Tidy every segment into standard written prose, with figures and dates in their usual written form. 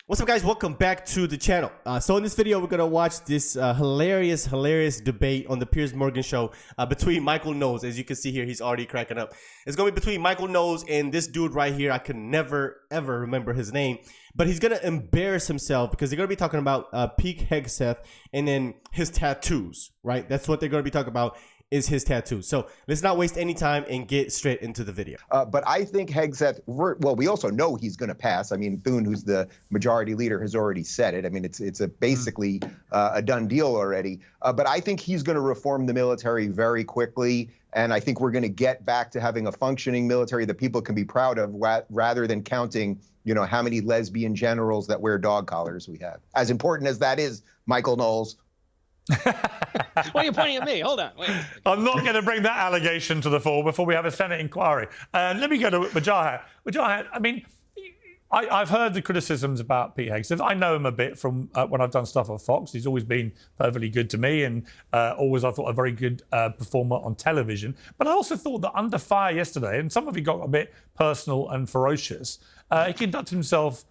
What's up, guys? Welcome back to the channel. So in this video, we're gonna watch this hilarious debate on the Piers Morgan show between Michael Knowles. As you can see here, he's already cracking up. It's gonna be between Michael Knowles and this dude right here. I can never ever remember his name, but he's gonna embarrass himself because they're gonna be talking about Pete Heth and then his tattoos. Right? That's what they're gonna be talking about. Is his tattoo. So let's not waste any time and get straight into the video. But I think Heth, well, we also know he's going to pass. I mean, Thune, who's the majority leader, has already said it. I mean, it's basically a done deal already. But I think he's going to reform the military very quickly. And I think we're going to get back to having a functioning military that people can be proud of rather than counting, you know, how many lesbian generals that wear dog collars we have. As important as that is, Michael Knowles. Why are you pointing at me? Hold on. Wait. I'm not going to bring that allegation to the fore before we have a Senate inquiry. Let me go to Wajahat. Wajahat, I mean, I've heard the criticisms about Pete Heth. I know him a bit from when I've done stuff on Fox. He's always been perfectly good to me and always, I thought, a very good performer on television. But I also thought that under fire yesterday, and some of it got a bit personal and ferocious, he conducted himself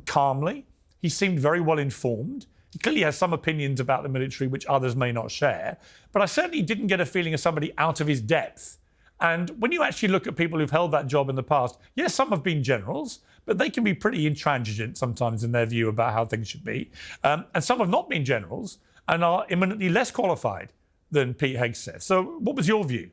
calmly. He seemed very well informed. He clearly has some opinions about the military which others may not share, but I certainly didn't get a feeling of somebody out of his depth. And when you actually look at people who've held that job in the past, yes, some have been generals, but they can be pretty intransigent sometimes in their view about how things should be. And some have not been generals and are eminently less qualified than Pete Heth. So what was your view?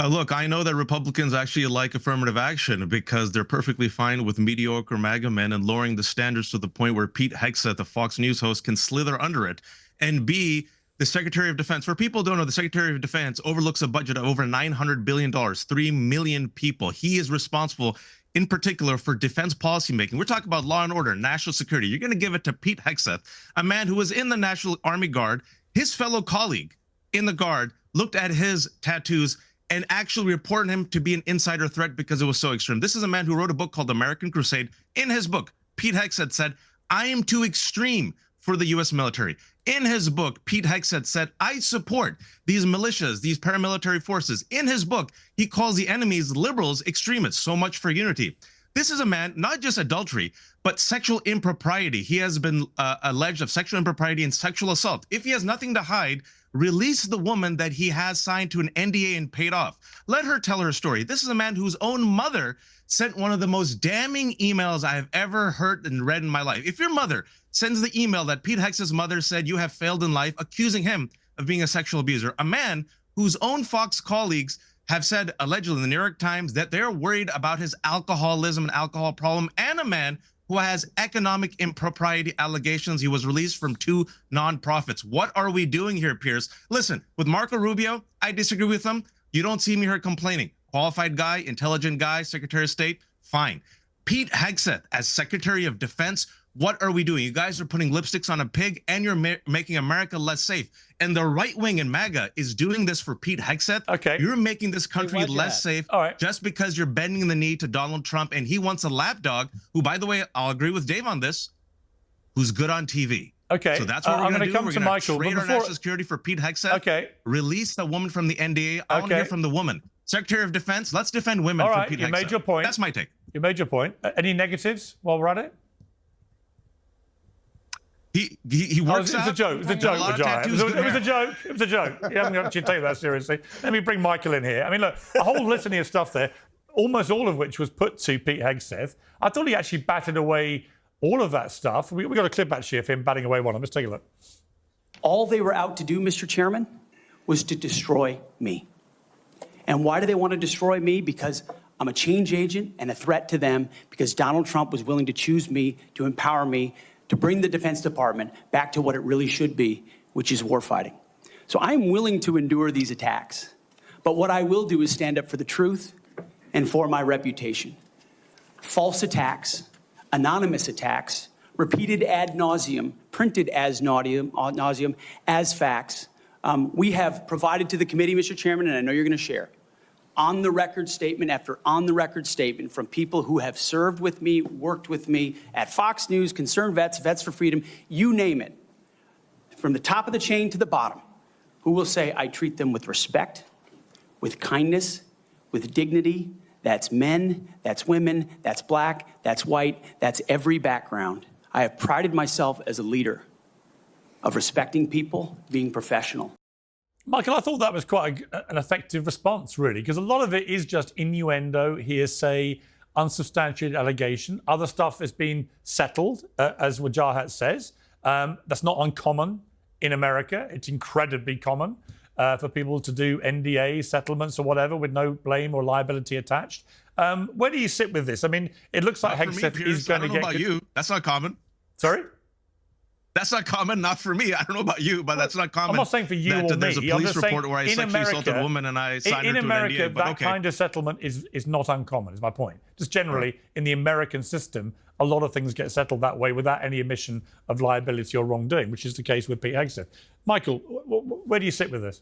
Look, I know that Republicans actually like affirmative action because they're perfectly fine with mediocre MAGA men and lowering the standards to the point where Pete Heth, the Fox News host, can slither under it. And B, the Secretary of Defense, for people who don't know, the Secretary of Defense overlooks a budget of over $900 billion, 3 million people. He is responsible in particular for defense policymaking. We're talking about law and order, national security. You're going to give it to Pete Heth, a man who was in the National Army Guard. His fellow colleague in the Guard looked at his tattoos and actually reported him to be an insider threat because it was so extreme. This is a man who wrote a book called American Crusade. In his book, Pete Heth said, I am too extreme for the U.S. military. In his book, Pete Heth said, I support these militias, these paramilitary forces. In his book, he calls the enemies liberals extremists. So much for unity. This is a man, not just adultery, but sexual impropriety. He has been alleged of sexual impropriety and sexual assault. If he has nothing to hide, release the woman that he has signed to an NDA and paid off. Let her tell her story. This is a man whose own mother sent one of the most damning emails I have ever heard and read in my life. If your mother sends the email that Pete Heth's mother said you have failed in life, accusing him of being a sexual abuser, a man whose own Fox colleagues have said, allegedly in the New York Times, that they're worried about his alcoholism and alcohol problem, and a man who has economic impropriety allegations. He was released from 2 nonprofits. What are we doing here, Piers? Listen, with Marco Rubio, I disagree with him. You don't see me here complaining. Qualified guy, intelligent guy, Secretary of State, fine. Pete Heth as Secretary of Defense, what are we doing? You guys are putting lipsticks on a pig and you're making America less safe. And the right wing in MAGA is doing this for Pete Heth. Okay. You're making this country less safe just because you're bending the knee to Donald Trump and he wants a lapdog who, by the way, I'll agree with Dave on this, who's good on TV. Okay. So that's what we're going to do. Come we're to going Michael, to trade our national security for Pete Heth. Okay. Release the woman from the NDA. I want to hear from the woman. Secretary of Defense, let's defend women for Pete Heth. You made your point. That's my take. You made your point. Any negatives while we're at it? He works out. It was a joke. It was a joke, Majai. It was a joke. It was a joke. You haven't actually taken that seriously. Let me bring Michael in here. I mean, look, a whole litany of stuff there, almost all of which was put to Pete Heth. I thought he actually batted away all of that stuff. We got a clip actually of him batting away one of them. Let's take a look. All they were out to do, Mr. Chairman, was to destroy me. And why do they want to destroy me? Because I'm a change agent and a threat to them, because Donald Trump was willing to choose me, to empower me, to bring the Defense Department back to what it really should be, which is warfighting. So I'm willing to endure these attacks. But what I will do is stand up for the truth and for my reputation. False attacks, anonymous attacks, repeated ad nauseum, printed as nauseum, as facts. We have provided to the committee, Mr. Chairman, and I know you're going to share, on-the-record statement after on-the-record statement from people who have served with me, worked with me at Fox News, Concerned Vets, Vets for Freedom, you name it, from the top of the chain to the bottom, who will say, I treat them with respect, with kindness, with dignity, That's men, that's women, that's black, that's white, that's every background. I have prided myself as a leader of respecting people, being professional. Michael, I thought that was quite an effective response, really, because a lot of it is just innuendo, hearsay, unsubstantiated allegation. Other stuff has been settled, as Wajahat says. That's not uncommon in America. It's incredibly common for people to do NDA settlements or whatever with no blame or liability attached. Where do you sit with this? I mean, it looks like Heth is going to get... I don't know about you. That's not common. Sorry? That's not common, not for me. I don't know about you, but that's not common. I'm not saying for you or me. There's a police report where I sexually assaulted a woman and I signed her to an NDA. In America, that kind of settlement is not uncommon, is my point. Just generally, in the American system, a lot of things get settled that way without any admission of liability or wrongdoing, which is the case with Pete Hegset. Michael, where do you sit with this?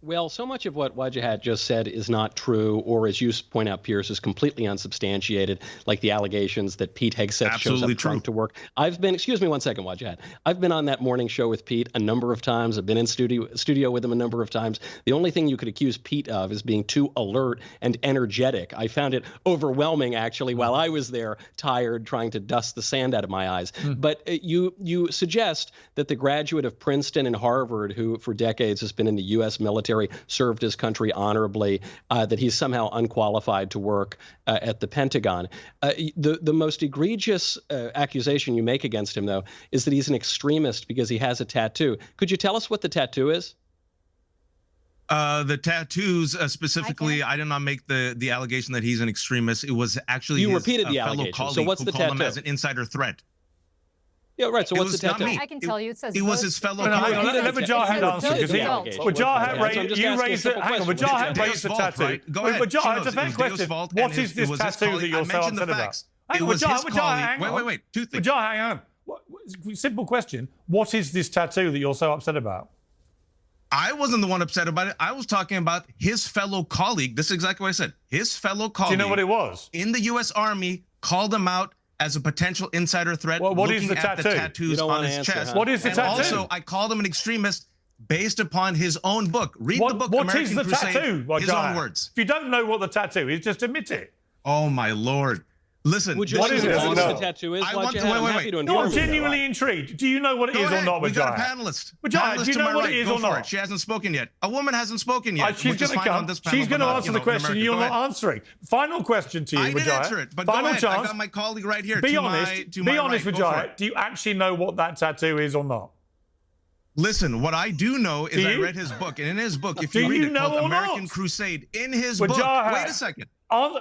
Well, so much of what Wajahat just said is not true, or as you point out, Piers, is completely unsubstantiated, like the allegations that Pete Hegset shows up drunk to work. Excuse me one second, Wajahat. I've been on that morning show with Pete a number of times. I've been in studio with him a number of times. The only thing you could accuse Pete of is being too alert and energetic. I found it overwhelming, actually, while I was there, tired, trying to dust the sand out of my eyes. But you suggest that the graduate of Princeton and Harvard, who for decades has been in the U.S. military, served his country honorably, that he's somehow unqualified to work at the Pentagon. The most egregious accusation you make against him, though, is that he's an extremist because he has a tattoo. Could you tell us what the tattoo is? The tattoos specifically, I did not make the allegation that he's an extremist. It was actually you his repeated the fellow allegation. colleague So what's who the called tattoo? him as an insider threat. Yeah, right. So what's the tattoo? Not me. I can tell you. It says it was his fellow No, colleague. let Wajahat answer, because Wajahat raised the tattoo. Right? Go ahead. Wajahat, it's a fair question. What is this tattoo that you're so upset about? It was his colleague. Wait. Two things. Wajahat, hang on. Simple question. What is this tattoo that you're so upset about? I wasn't the one upset about it. I was talking about his fellow colleague. This is exactly what I said. His fellow colleague. Do you know what it was? In the U.S. Army, called him out as a potential insider threat. Well, what is the tattoo? The tattoos on his chest. What is the tattoo? Also, I called him an extremist based upon his own book. Read the book, What American is the Crusade, tattoo? his own words. If you don't know what the tattoo is, just admit it. Oh, my Lord. Listen, Would you what is it? what the tattoo is? I'm happy to No, I'm genuinely intrigued. Do you know what it is or not, We got a Wajahat? panelist. Wajahat, do you know what it is or not? She hasn't spoken yet. A woman hasn't spoken yet. She's going to come. She's going to answer the question you're not answering. Final question to you, Wajahat. I did answer it, but final chance. I got my colleague right here. Be honest. Be honest, Wajahat. Do you actually know what that tattoo is or not? Listen, what I do know is I read his book, and in his book, if you read it, called American Crusade, in his book, wait a second.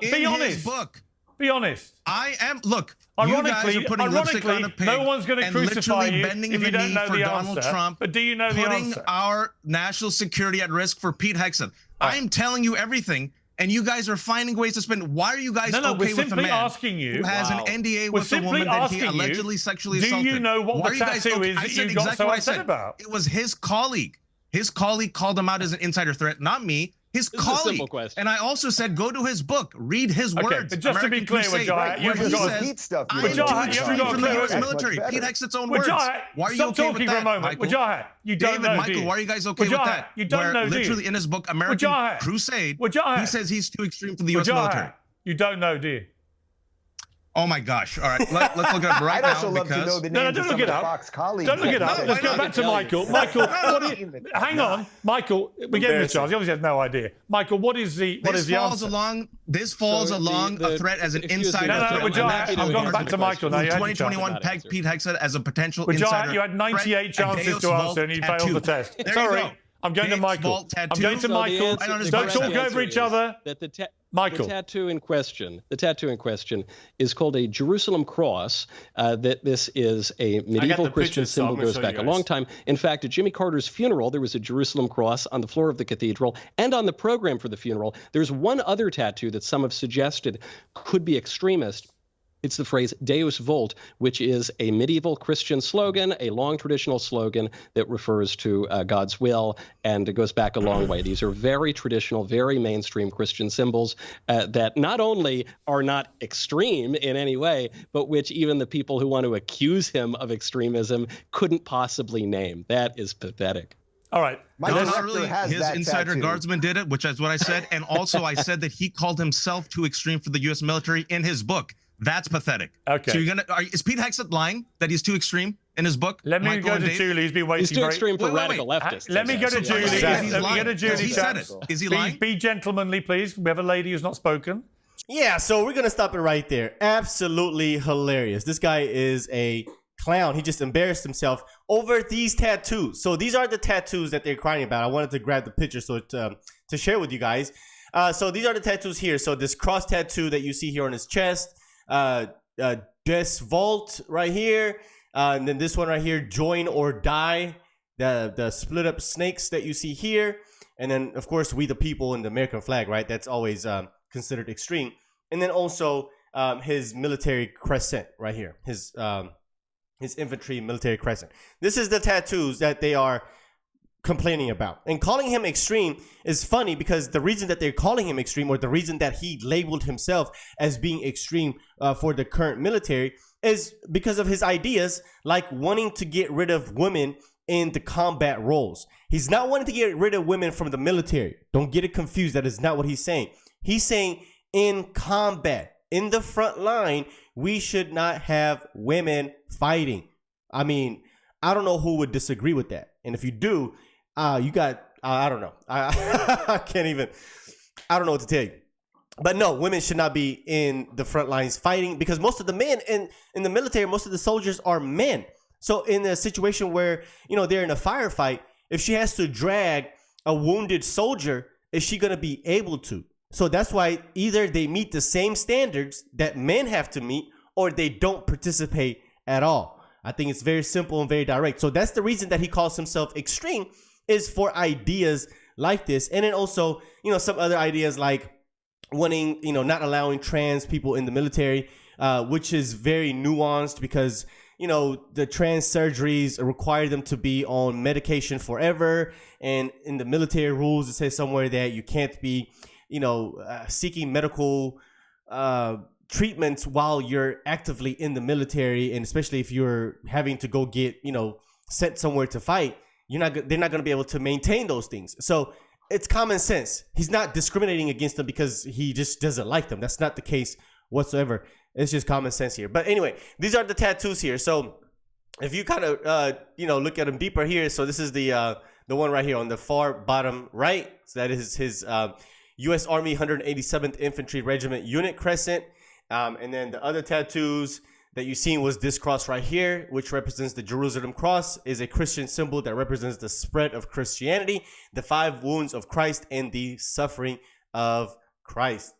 Be honest. His book. Be honest. I am. Look, ironically, you guys are putting lipstick on a pig no one's going to crucify you if you don't know the Donald answer. Trump, but do you know the answer? Putting our national security at risk for Pete Hegset. I'm telling you everything, and you guys are finding ways to spin. Why are you guys okay with a man who has an NDA with a woman that he allegedly sexually assaulted? Do you know what the tattoo is that you got so upset about? It was his colleague. His colleague called him out as an insider threat, not me. His colleague. And I also said, go to his book, read his words. But just to be clear, Wajahat, you haven't got Pete stuff. I am too extreme from the U.S. military. Pete Hegset's own words. Why are you okay with that, Michael? Wajahat, you don't know, Michael, why are you guys okay with that? You don't know, literally in his book, American Crusade, he says he's too extreme for the U.S. military. You don't know, do you? Oh my gosh! All right, let's look it up right now. I'd also love to know the names of some of the Fox colleagues. Don't look it up. Let's go back to Michael. Michael, hang on, Michael. We gave him a chance. He obviously has no idea. Michael, what is the answer? This falls along a threat as an insider threat. I'm going back to Michael now. 2021 pegged Pete Hegset as a potential insider. You had 98 chances to answer and you failed the test. Sorry. I'm going to Michael. I'm going to Michael. Don't talk over each other. Michael. The tattoo in question is called a Jerusalem cross. That this is a medieval Christian symbol, goes back a long time. In fact, at Jimmy Carter's funeral, there was a Jerusalem cross on the floor of the cathedral, and on the program for the funeral, there's one other tattoo that some have suggested could be extremist. It's the phrase Deus Vult, which is a medieval Christian slogan, a long traditional slogan that refers to God's will, and it goes back a long way. These are very traditional, very mainstream Christian symbols that not only are not extreme in any way, but which even the people who want to accuse him of extremism couldn't possibly name. That is pathetic. All right. My No, not director really. has His that insider tattoo. guardsman did it, which is what I said. And also, I said that he called himself too extreme for the U.S. military in his book. That's pathetic. Okay. So is Pete Hegseth lying that he's too extreme in his book? Let me Michael go and to Dave? Julie. He's been waiting. He's too extreme for radical leftists. Let me go to Julie. Exactly. Let me go to Julie. He said it. Is he lying? Be gentlemanly, please. We have a lady who's not spoken. Yeah, so we're gonna stop it right there. Absolutely hilarious. This guy is a clown. He just embarrassed himself over these tattoos. So these are the tattoos that they're crying about. I wanted to grab the picture so to share with you guys. So these are the tattoos here. So this cross tattoo that you see here on his chest, Des Vault right here, and then this one right here, Join or Die, the split up snakes that you see here, and then of course We the People and the American flag, right? That's always considered extreme. And then also his military crescent right here, his infantry military crescent. This is the tattoos that they are complaining about. And calling him extreme is funny because the reason that they're calling him extreme, or the reason that he labeled himself as being extreme for the current military, is because of his ideas, like wanting to get rid of women in the combat roles. He's not wanting to get rid of women from the military. Don't get it confused. That is not what he's saying. He's saying in combat, in the front line, we should not have women fighting. I mean, I don't know who would disagree with that. And if you do, you got, I don't know. I can't even, I don't know what to tell you. But no, women should not be in the front lines fighting, because most of the men in the military, most of the soldiers are men. So in a situation where, they're in a firefight, if she has to drag a wounded soldier, is she going to be able to? So that's why either they meet the same standards that men have to meet, or they don't participate at all. I think it's very simple and very direct. So that's the reason that he calls himself extreme, is for ideas like this. And then also, some other ideas like wanting, not allowing trans people in the military, which is very nuanced because, the trans surgeries require them to be on medication forever. And in the military rules, it says somewhere that you can't be, seeking medical treatments while you're actively in the military. And especially if you're having to go get, sent somewhere to fight, they're not going to be able to maintain those things. So it's common sense. He's not discriminating against them because he just doesn't like them. That's not the case whatsoever. It's just common sense here. But anyway, these are the tattoos here. So if you kind of, look at them deeper here. So this is the one right here on the far bottom right. So that is his U.S. Army 187th Infantry Regiment Unit Crescent. And then the other tattoos that you've seen was this cross right here, which represents the Jerusalem cross, is a Christian symbol that represents the spread of Christianity, the 5 wounds of Christ, and the suffering of Christ.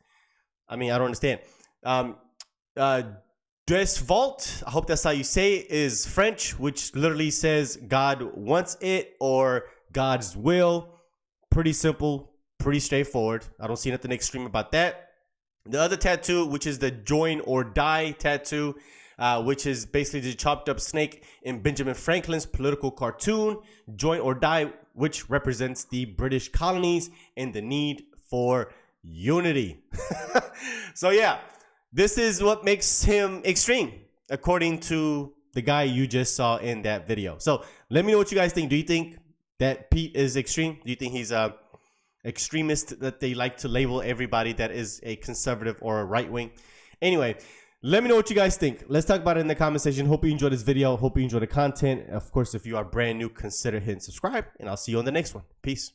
I mean, I don't understand. Des Vault, I hope that's how you say it, is French, which literally says God wants it or God's will. Pretty simple, pretty straightforward. I don't see nothing extreme about that. The other tattoo, which is the Join or Die tattoo, which is basically the chopped up snake in Benjamin Franklin's political cartoon, Join or Die, which represents the British colonies and the need for unity. So yeah, this is what makes him extreme, according to the guy you just saw in that video. So let me know what you guys think. Do you think that Pete is extreme? Do you think he's a extremist, that they like to label everybody that is a conservative or a right wing? Anyway, let me know what you guys think. Let's talk about it in the comment section. Hope you enjoyed this video. Hope you enjoyed the content. Of course, if you are brand new, consider hitting subscribe, and I'll see you on the next one. Peace.